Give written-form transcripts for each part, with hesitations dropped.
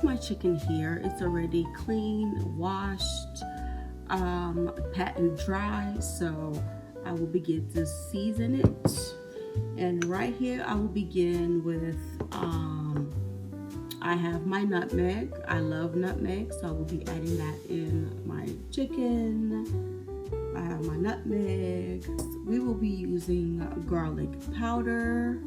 my chicken here. It's already clean, washed, pat and dry. So I will begin to season it. And right here, I will begin with, I have my nutmeg. I love nutmeg, so I will be adding that in my chicken. I have my nutmeg. We will be using garlic powder.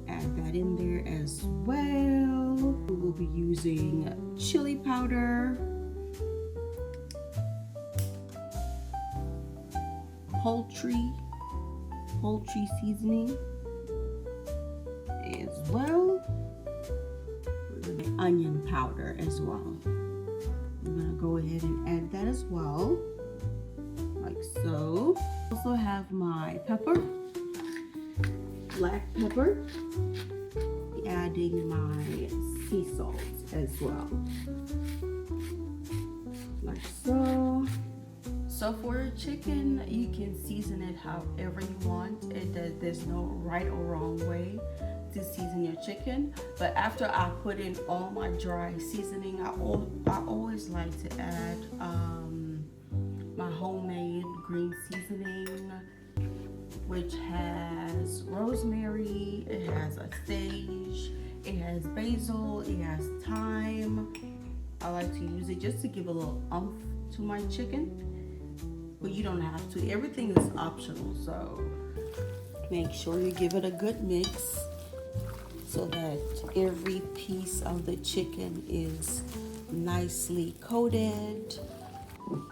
Add that in there as well. We will be using chili powder, poultry seasoning as well, onion powder as well. I'm gonna go ahead and add that as well, like so. Also have my pepper, black pepper, adding my sea salt as well, like so. So for your chicken, you can season it however you want. There's no right or wrong way to season your chicken. But after I put in all my dry seasoning, I always like to add my homemade green seasoning, which has rosemary, it has a sage, it has basil, it has thyme. I like to use it just to give a little oomph to my chicken. But you don't have to. Everything is optional, so make sure you give it a good mix so that every piece of the chicken is nicely coated.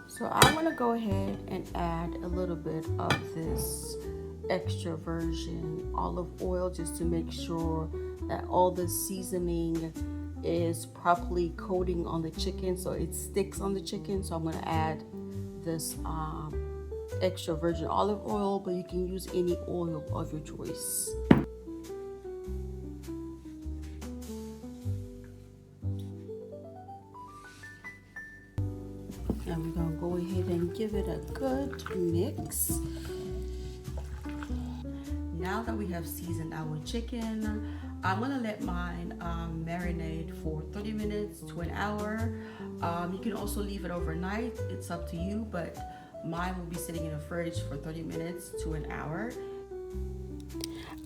So I'm gonna go ahead and add a little bit of this extra virgin olive oil just to make sure that all the seasoning is properly coating on the chicken so it sticks on the chicken. So I'm gonna add this extra virgin olive oil, but you can use any oil of your choice. And we're gonna go ahead and give it a good mix. Now that we have seasoned our chicken, I'm gonna let mine marinate for 30 minutes to an hour. You can also leave it overnight, it's up to you, but mine will be sitting in the fridge for 30 minutes to an hour.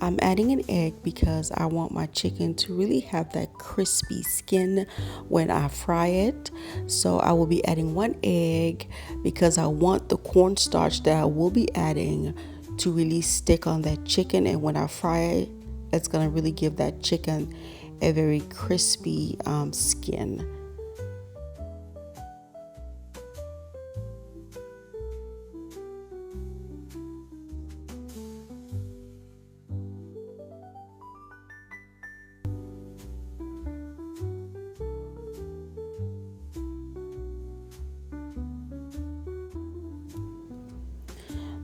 I'm adding an egg because I want my chicken to really have that crispy skin when I fry it. So I will be adding 1 egg because I want the cornstarch that I will be adding to really stick on that chicken, and when I fry it, it's gonna really give that chicken a very crispy skin.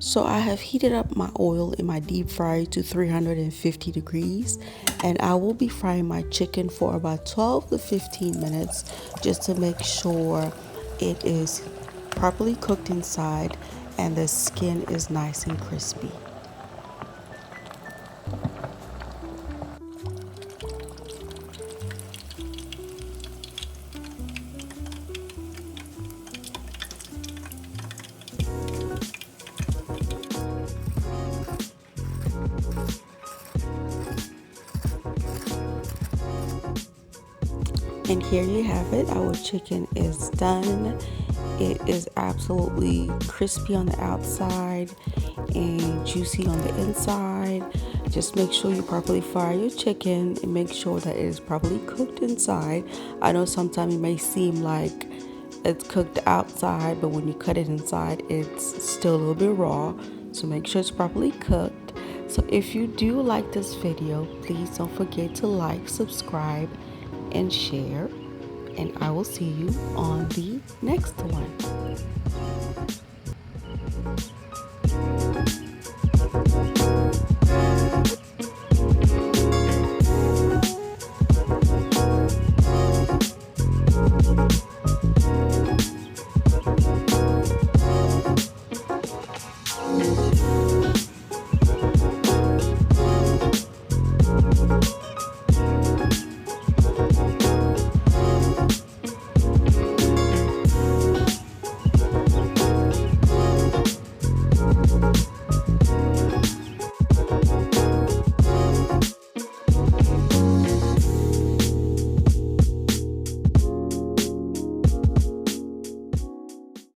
So I have heated up my oil in my deep fryer to 350 degrees, and I will be frying my chicken for about 12 to 15 minutes just to make sure it is properly cooked inside and the skin is nice and crispy. And here you have it. Our chicken is done. It is absolutely crispy on the outside and juicy on the inside. Just make sure you properly fry your chicken and make sure that it is properly cooked inside. I know sometimes it may seem like it's cooked outside, but when you cut it inside, it's still a little bit raw. So make sure it's properly cooked. So if you do like this video, please don't forget to like, subscribe, and share, and I will see you on the next one.